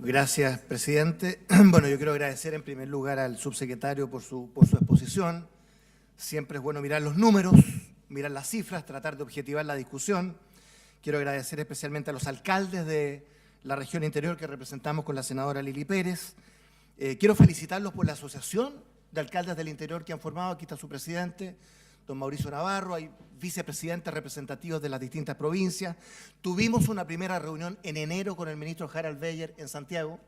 Gracias, presidente. Bueno, yo quiero agradecer en primer lugar al subsecretario por su exposición. Siempre es bueno mirar los números, mirar las cifras, tratar de objetivar la discusión. Quiero agradecer especialmente a los alcaldes de la región interior que representamos con la senadora Lili Pérez. Quiero felicitarlos por la asociación de alcaldes del interior que han formado. Aquí está su presidente, don Mauricio Navarro, hay vicepresidentes representativos de las distintas provincias. Tuvimos una primera reunión en enero con el ministro Harald Beyer en Santiago,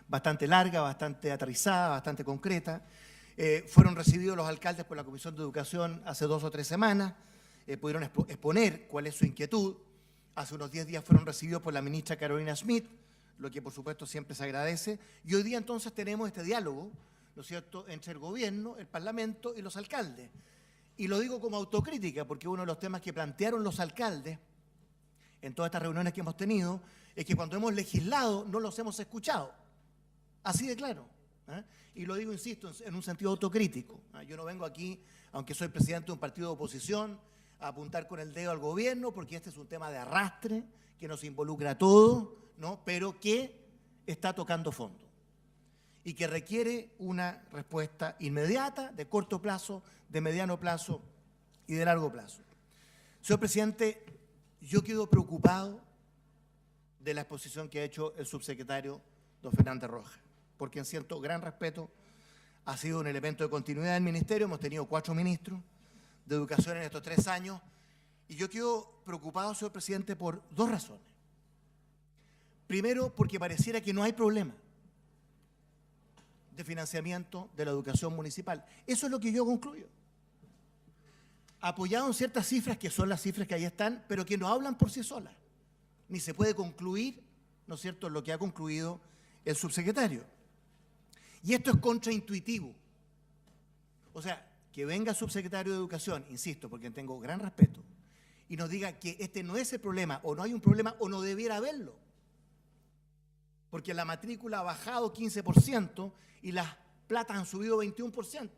bastante larga, bastante aterrizada, bastante concreta. Fueron recibidos los alcaldes por la Comisión de Educación hace 2 o 3 semanas, pudieron exponer cuál es su inquietud. Hace unos 10 días fueron recibidos por la ministra Carolina Schmidt, lo que por supuesto siempre se agradece. Y hoy día entonces tenemos este diálogo, ¿no es cierto?, entre el gobierno, el parlamento y los alcaldes. Y lo digo como autocrítica, porque uno de los temas que plantearon los alcaldes en todas estas reuniones que hemos tenido es que cuando hemos legislado no los hemos escuchado. Así de claro. Y lo digo, insisto, en un sentido autocrítico. Yo no vengo aquí, aunque soy presidente de un partido de oposición, a apuntar con el dedo al gobierno, porque este es un tema de arrastre que nos involucra a todos, ¿no?, pero que está tocando fondo y que requiere una respuesta inmediata, de corto plazo, de mediano plazo y de largo plazo. Señor presidente, yo quedo preocupado de la exposición que ha hecho el subsecretario don Fernández Rojas, porque en cierto gran respeto ha sido un elemento de continuidad del ministerio. Hemos tenido 4 ministros de educación en estos 3 años y yo quedo preocupado, señor presidente, por 2 razones. Primero, porque pareciera que no hay problema de financiamiento de la educación municipal. Eso es lo que yo concluyo. Apoyado en ciertas cifras que son las cifras que ahí están, pero que no hablan por sí solas. Ni se puede concluir, ¿no es cierto?, lo que ha concluido el subsecretario. Y esto es contraintuitivo. O sea, que venga el subsecretario de Educación, insisto, porque tengo gran respeto, y nos diga que este no es el problema, o no hay un problema, o no debiera haberlo. Porque la matrícula ha bajado 15% y las platas han subido 21%.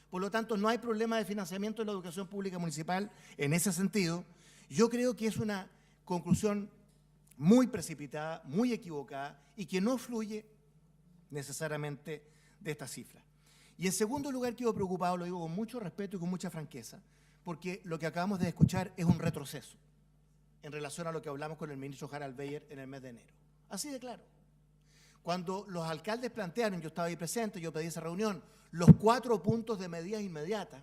Por lo tanto, no hay problema de financiamiento de la educación pública municipal en ese sentido. Yo creo que es una conclusión muy precipitada, muy equivocada y que no fluye necesariamente de esta cifra. Y en segundo lugar, quedo preocupado, lo digo con mucho respeto y con mucha franqueza, porque lo que acabamos de escuchar es un retroceso en relación a lo que hablamos con el ministro Harald Beyer en el mes de enero. Así de claro. Cuando los alcaldes plantearon, yo estaba ahí presente, yo pedí esa reunión, los 4 puntos de medidas inmediatas,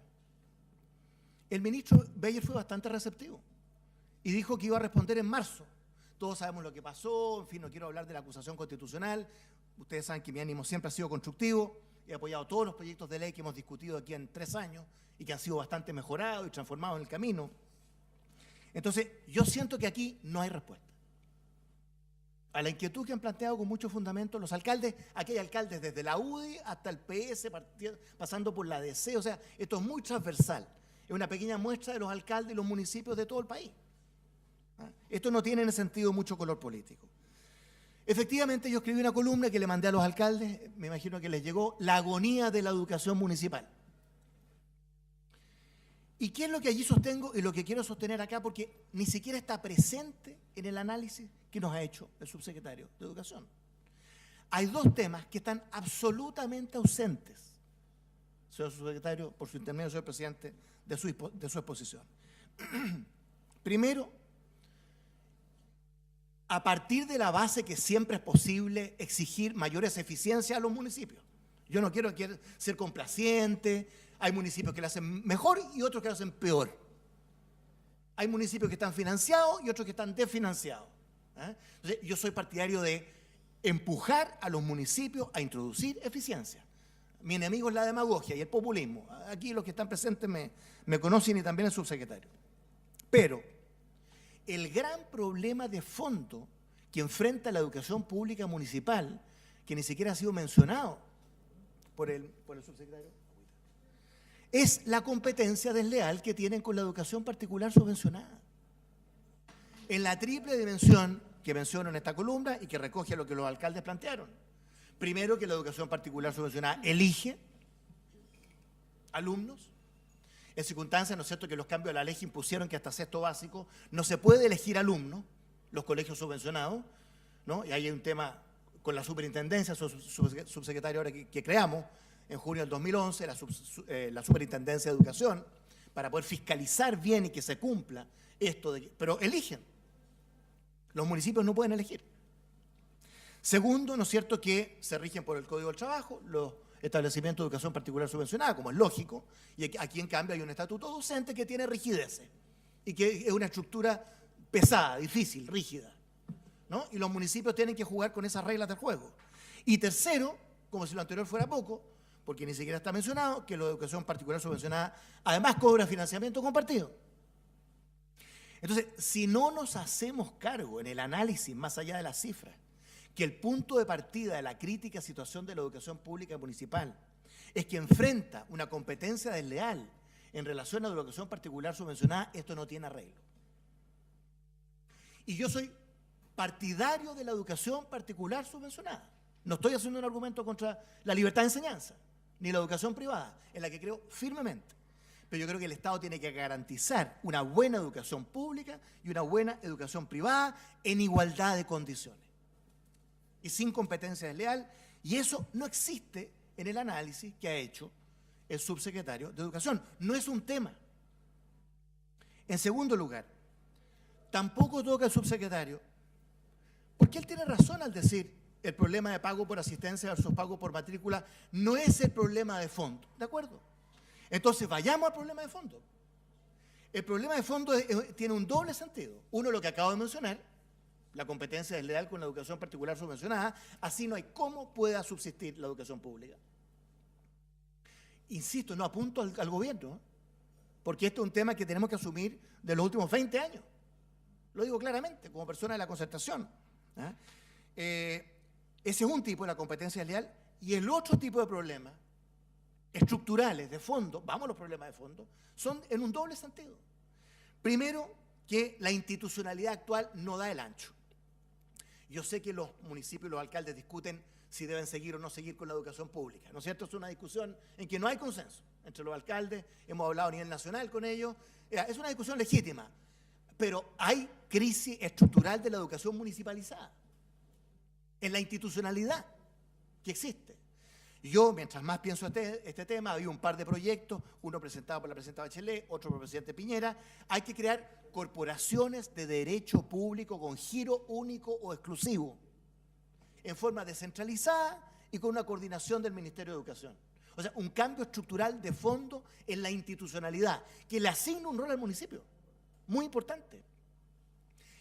el ministro Beyer fue bastante receptivo y dijo que iba a responder en marzo. Todos sabemos lo que pasó, en fin, no quiero hablar de la acusación constitucional. Ustedes saben que mi ánimo siempre ha sido constructivo. He apoyado todos los proyectos de ley que hemos discutido aquí en 3 años y que han sido bastante mejorados y transformados en el camino. Entonces, yo siento que aquí no hay respuesta a la inquietud que han planteado con mucho fundamento los alcaldes. Aquí hay alcaldes desde la UDI hasta el PS, pasando por la DC. O sea, esto es muy transversal. Es una pequeña muestra de los alcaldes y los municipios de todo el país. Esto no tiene en ese sentido mucho color político. Efectivamente, yo escribí una columna que le mandé a los alcaldes, me imagino que les llegó, la agonía de la educación municipal. ¿Y qué es lo que allí sostengo y lo que quiero sostener acá? Porque ni siquiera está presente en el análisis que nos ha hecho el subsecretario de Educación. Hay 2 temas que están absolutamente ausentes, señor subsecretario, por su intermedio, señor presidente, de su exposición. Primero, a partir de la base que siempre es posible exigir mayores eficiencias a los municipios. Yo no quiero ser complaciente. Hay municipios que lo hacen mejor y otros que lo hacen peor. Hay municipios que están financiados y otros que están desfinanciados. Entonces, yo soy partidario de empujar a los municipios a introducir eficiencia. Mi enemigo es la demagogia y el populismo. Aquí los que están presentes me conocen y también el subsecretario. Pero el gran problema de fondo que enfrenta la educación pública municipal, que ni siquiera ha sido mencionado por el subsecretario, es la competencia desleal que tienen con la educación particular subvencionada. En la triple dimensión que menciono en esta columna y que recoge lo que los alcaldes plantearon. Primero, que la educación particular subvencionada elige alumnos. En circunstancias, ¿no es cierto?, que los cambios de la ley impusieron que hasta 6º básico no se puede elegir alumnos, los colegios subvencionados, ¿no? Y ahí hay un tema con la superintendencia, subsecretario ahora que creamos, en junio del 2011, la Superintendencia de Educación, para poder fiscalizar bien y que se cumpla esto, pero eligen. Los municipios no pueden elegir. Segundo, ¿no es cierto?, que se rigen por el Código del Trabajo, los establecimientos de educación particular subvencionada, como es lógico, y aquí en cambio hay un estatuto docente que tiene rigideces y que es una estructura pesada, difícil, rígida, ¿no? Y los municipios tienen que jugar con esas reglas del juego. Y tercero, como si lo anterior fuera poco, porque ni siquiera está mencionado, que la educación particular subvencionada además cobra financiamiento compartido. Entonces, si no nos hacemos cargo en el análisis, más allá de las cifras, que el punto de partida de la crítica situación de la educación pública municipal es que enfrenta una competencia desleal en relación a la educación particular subvencionada, esto no tiene arreglo. Y yo soy partidario de la educación particular subvencionada. No estoy haciendo un argumento contra la libertad de enseñanza, ni la educación privada, en la que creo firmemente. Pero yo creo que el Estado tiene que garantizar una buena educación pública y una buena educación privada en igualdad de condiciones y sin competencia desleal, y eso no existe en el análisis que ha hecho el subsecretario de Educación. No es un tema. En segundo lugar, tampoco toca el subsecretario, porque él tiene razón al decir el problema de pago por asistencia versus pago por matrícula no es el problema de fondo, ¿de acuerdo? Entonces vayamos al problema de fondo. El problema de fondo tiene un doble sentido. Uno, lo que acabo de mencionar, la competencia desleal con la educación particular subvencionada, así no hay cómo pueda subsistir la educación pública. Insisto, no apunto al gobierno, porque esto es un tema que tenemos que asumir de los últimos 20 años. Lo digo claramente, como persona de la concertación. Ese es un tipo de la competencia desleal, y el otro tipo de problemas estructurales, de fondo, vamos a los problemas de fondo, son en un doble sentido. Primero, que la institucionalidad actual no da el ancho. Yo sé que los municipios y los alcaldes discuten si deben seguir o no seguir con la educación pública, ¿no es cierto? Es una discusión en que no hay consenso entre los alcaldes, hemos hablado a nivel nacional con ellos, es una discusión legítima, pero hay crisis estructural de la educación municipalizada, en la institucionalidad que existe. Yo, mientras más pienso este tema, había un par de proyectos, uno presentado por la presidenta Bachelet, otro por el presidente Piñera. Hay que crear corporaciones de derecho público con giro único o exclusivo, en forma descentralizada y con una coordinación del Ministerio de Educación. O sea, un cambio estructural de fondo en la institucionalidad, que le asigna un rol al municipio, muy importante.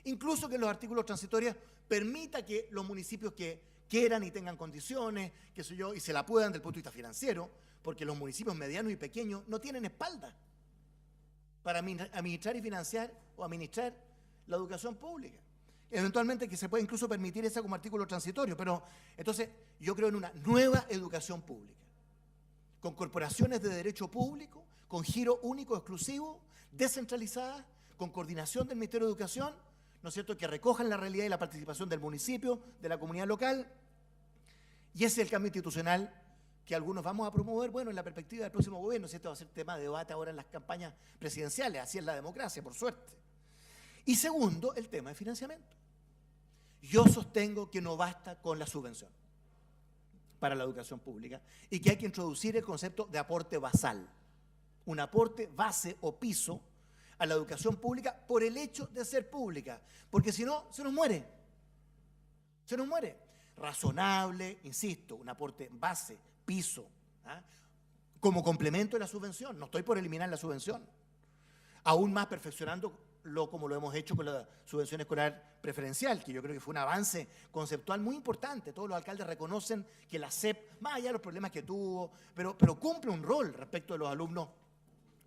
Incluso que en los artículos transitorios permita que los municipios que quieran y tengan condiciones, qué sé yo, y se la puedan desde el punto de vista financiero, porque los municipios medianos y pequeños no tienen espalda para administrar y financiar o administrar la educación pública. Eventualmente que se puede incluso permitir eso como artículo transitorio, pero entonces yo creo en una nueva educación pública, con corporaciones de derecho público, con giro único exclusivo, descentralizadas, con coordinación del Ministerio de Educación, ¿no es cierto?, que recojan la realidad y la participación del municipio, de la comunidad local, y ese es el cambio institucional que algunos vamos a promover, bueno, en la perspectiva del próximo gobierno, si esto va a ser tema de debate ahora en las campañas presidenciales, así es la democracia, por suerte. Y segundo, el tema de financiamiento. Yo sostengo que no basta con la subvención para la educación pública y que hay que introducir el concepto de aporte basal, un aporte base o piso a la educación pública por el hecho de ser pública, porque si no, se nos muere. Se nos muere. Razonable, insisto, un aporte base, piso, como complemento de la subvención. No estoy por eliminar la subvención. Aún más perfeccionándolo como lo hemos hecho con la subvención escolar preferencial, que yo creo que fue un avance conceptual muy importante. Todos los alcaldes reconocen que la SEP, más allá de los problemas que tuvo, pero cumple un rol respecto de los alumnos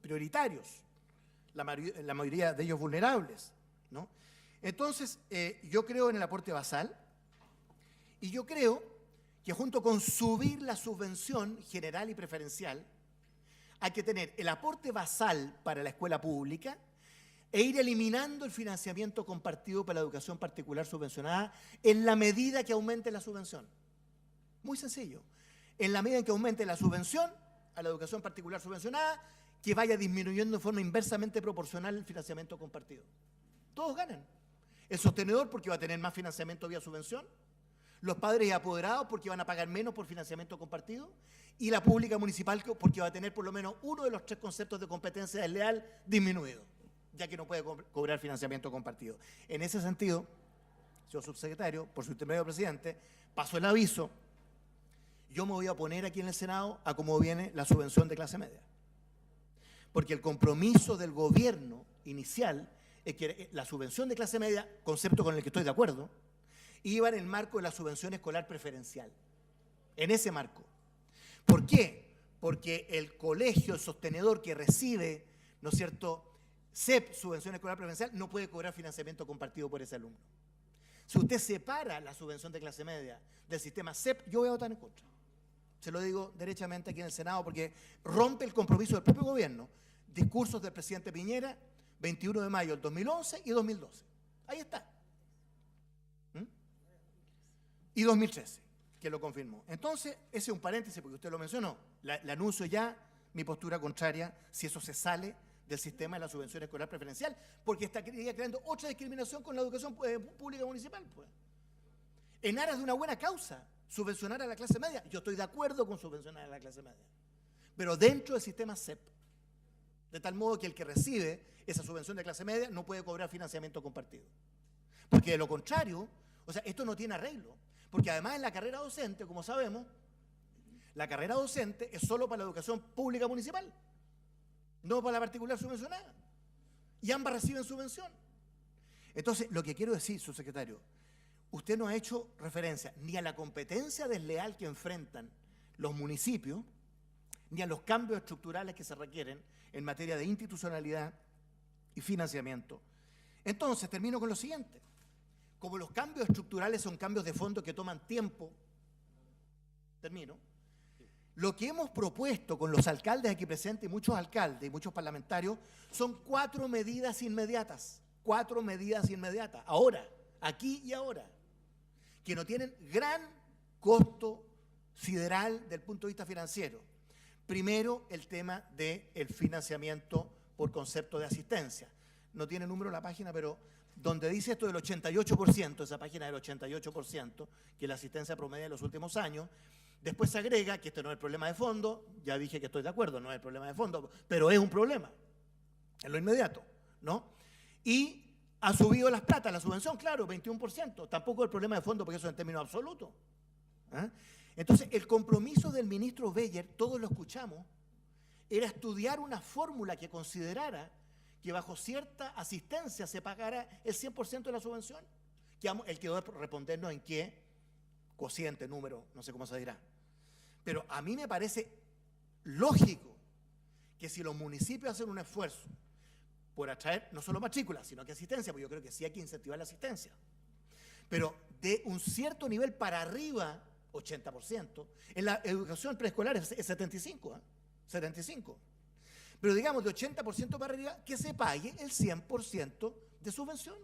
prioritarios, la mayoría de ellos vulnerables, ¿no? Entonces, yo creo en el aporte basal y yo creo que junto con subir la subvención general y preferencial, hay que tener el aporte basal para la escuela pública e ir eliminando el financiamiento compartido para la educación particular subvencionada en la medida que aumente la subvención. Muy sencillo. En la medida en que aumente la subvención a la educación particular subvencionada, que vaya disminuyendo de forma inversamente proporcional el financiamiento compartido. Todos ganan. El sostenedor porque va a tener más financiamiento vía subvención, los padres y apoderados porque van a pagar menos por financiamiento compartido, y la pública municipal porque va a tener por lo menos uno de los tres conceptos de competencia desleal disminuido, ya que no puede cobrar financiamiento compartido. En ese sentido, señor subsecretario, por su intermedio, presidente, paso el aviso. Yo me voy a oponer aquí en el Senado a cómo viene la subvención de clase media. Porque el compromiso del gobierno inicial es que la subvención de clase media, concepto con el que estoy de acuerdo, iba en el marco de la subvención escolar preferencial. En ese marco. ¿Por qué? Porque el colegio, el sostenedor que recibe, ¿no es cierto?, SEP, subvención escolar preferencial, no puede cobrar financiamiento compartido por ese alumno. Si usted separa la subvención de clase media del sistema SEP, yo voy a votar en contra. Se lo digo derechamente aquí en el Senado porque rompe el compromiso del propio gobierno. Discursos del presidente Piñera, 21 de mayo del 2011 y 2012. Ahí está. Y 2013, que lo confirmó. Entonces, ese es un paréntesis porque usted lo mencionó. Le anuncio ya mi postura contraria si eso se sale del sistema de la subvención escolar preferencial, porque está creando otra discriminación con la educación pública municipal. Pues. En aras de una buena causa, subvencionar a la clase media. Yo estoy de acuerdo con subvencionar a la clase media, pero dentro del sistema SEP, de tal modo que el que recibe esa subvención de clase media no puede cobrar financiamiento compartido. Porque de lo contrario, o sea, esto no tiene arreglo, porque además en la carrera docente, como sabemos, la carrera docente es solo para la educación pública municipal, no para la particular subvencionada, y ambas reciben subvención. Entonces, lo que quiero decir, subsecretario, usted no ha hecho referencia ni a la competencia desleal que enfrentan los municipios, ni a los cambios estructurales que se requieren en materia de institucionalidad y financiamiento. Entonces, termino con lo siguiente. Como los cambios estructurales son cambios de fondo que toman tiempo, termino, lo que hemos propuesto con los alcaldes aquí presentes y muchos alcaldes y muchos parlamentarios son 4 medidas inmediatas. 4 medidas inmediatas. Ahora, aquí y ahora. Que no tienen gran costo sideral del punto de vista financiero. Primero, el tema del financiamiento por concepto de asistencia. No tiene número la página, pero donde dice esto del 88%, esa página del 88%, que es la asistencia promedio de los últimos años, después se agrega que este no es el problema de fondo, ya dije que estoy de acuerdo, no es el problema de fondo, pero es un problema, en lo inmediato, ¿no? Y ha subido las platas, la subvención, claro, 21%, tampoco el problema de fondo porque eso es en términos absolutos. ¿Eh? Entonces, el compromiso del ministro Beyer, todos lo escuchamos, era estudiar una fórmula que considerara que bajo cierta asistencia se pagara el 100% de la subvención. Él quedó de respondernos en qué cociente, número, no sé cómo se dirá. Pero a mí me parece lógico que si los municipios hacen un esfuerzo por atraer no solo matrículas, sino que asistencia, porque yo creo que sí hay que incentivar la asistencia, pero de un cierto nivel para arriba, 80%, en la educación preescolar es 75%, 75%. Pero digamos de 80% para arriba, que se pague el 100% de subvención.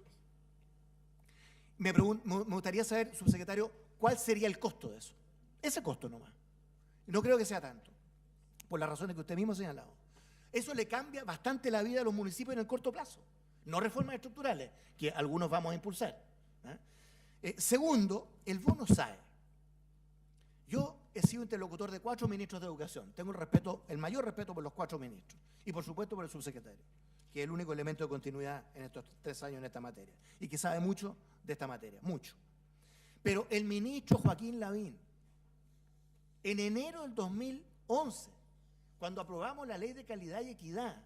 Me gustaría saber, subsecretario, ¿cuál sería el costo de eso? Ese costo nomás. No creo que sea tanto, por las razones que usted mismo ha señalado. Eso le cambia bastante la vida a los municipios en el corto plazo. No reformas estructurales, que algunos vamos a impulsar. Segundo, el bono SAE. Yo he sido interlocutor de 4 ministros de educación. Tengo el mayor respeto por los 4 ministros. Y por supuesto por el subsecretario, que es el único elemento de continuidad en estos 3 años en esta materia. Y que sabe mucho de esta materia, mucho. Pero el ministro Joaquín Lavín, en enero del 2011, cuando aprobamos la Ley de Calidad y Equidad,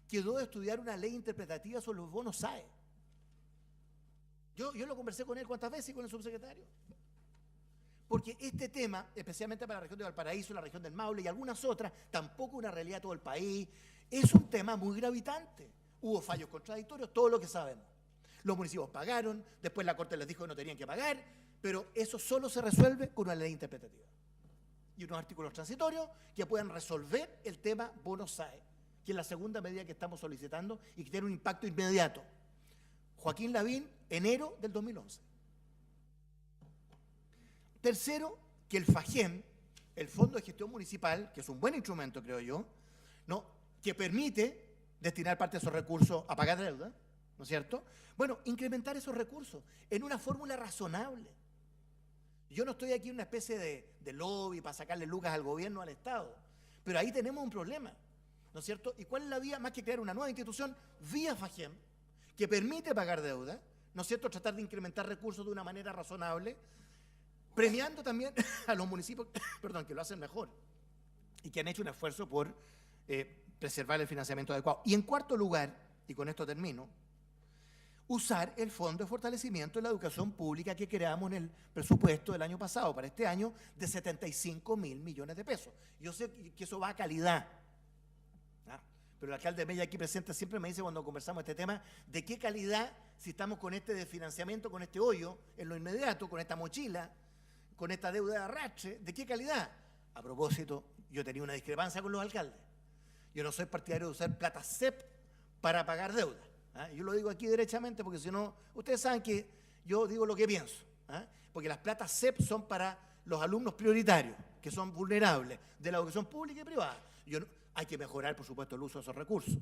quedó de estudiar una ley interpretativa sobre los bonos SAE. Yo lo conversé con él cuántas veces y con el subsecretario. Porque este tema, especialmente para la región de Valparaíso, la región del Maule y algunas otras, tampoco una realidad de todo el país, es un tema muy gravitante. Hubo fallos contradictorios, todo lo que sabemos. Los municipios pagaron, después la Corte les dijo que no tenían que pagar, pero eso solo se resuelve con una ley interpretativa. Y unos artículos transitorios que puedan resolver el tema bono SAE, que es la segunda medida que estamos solicitando y que tiene un impacto inmediato. Joaquín Lavín, enero del 2011. Tercero, que el FAGEM, el Fondo de Gestión Municipal, que es un buen instrumento, creo yo, ¿no?, que permite destinar parte de esos recursos a pagar deuda, ¿no es cierto? Bueno, incrementar esos recursos en una fórmula razonable. Yo no estoy aquí en una especie de lobby para sacarle lucas al gobierno, al Estado, pero ahí tenemos un problema, ¿no es cierto? ¿Y cuál es la vía? Más que crear una nueva institución, vía FAGEM, que permite pagar deuda, ¿no es cierto? Tratar de incrementar recursos de una manera razonable, premiando también a los municipios, perdón, que lo hacen mejor y que han hecho un esfuerzo por preservar el financiamiento adecuado. Y en cuarto lugar, y con esto termino, usar el Fondo de Fortalecimiento de la Educación Pública que creamos en el presupuesto del año pasado, para este año, de 75.000 millones de pesos. Yo sé que eso va a calidad, ¿ah? Pero el alcalde Mella aquí presente siempre me dice cuando conversamos este tema, ¿de qué calidad si estamos con este desfinanciamiento, con este hoyo en lo inmediato, con esta mochila, con esta deuda de arrastre? ¿De qué calidad? A propósito, yo tenía una discrepancia con los alcaldes. Yo no soy partidario de usar plata CEP para pagar deuda. ¿Ah? Yo lo digo aquí derechamente porque si no, ustedes saben que yo digo lo que pienso. ¿Ah? Porque las platas CEP son para los alumnos prioritarios, que son vulnerables, de la educación pública y privada. Hay que mejorar, por supuesto, el uso de esos recursos.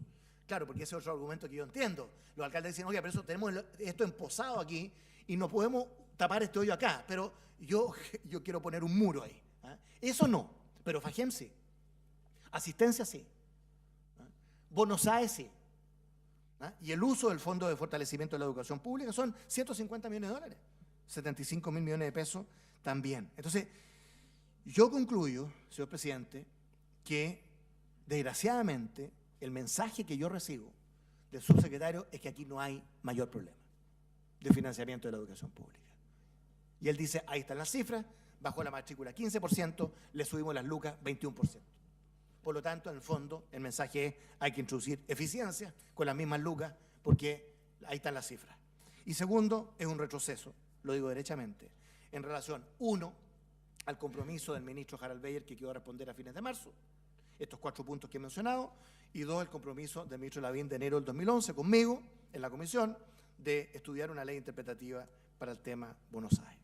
Claro, porque ese es otro argumento que yo entiendo. Los alcaldes dicen, oye, pero eso tenemos esto emposado aquí y no podemos tapar este hoyo acá, pero yo quiero poner un muro ahí. ¿Ah? Eso no, pero FAGEM sí. Asistencia sí. ¿Ah? Bonos AE sí. ¿Ah? Y el uso del Fondo de Fortalecimiento de la Educación Pública son 150 millones de dólares, 75.000 millones de pesos también. Entonces, yo concluyo, señor presidente, que desgraciadamente el mensaje que yo recibo del subsecretario es que aquí no hay mayor problema de financiamiento de la educación pública. Y él dice, ahí están las cifras, bajó la matrícula 15%, le subimos las lucas 21%. Por lo tanto, en el fondo, el mensaje es hay que introducir eficiencia con las mismas lucas porque ahí están las cifras. Y segundo, es un retroceso, lo digo derechamente, en relación, uno, al compromiso del ministro Harald Beyer que quedó a responder a fines de marzo, estos 4 puntos que he mencionado, y dos, el compromiso del ministro Lavín de enero del 2011 conmigo en la comisión de estudiar una ley interpretativa para el tema bonos AE.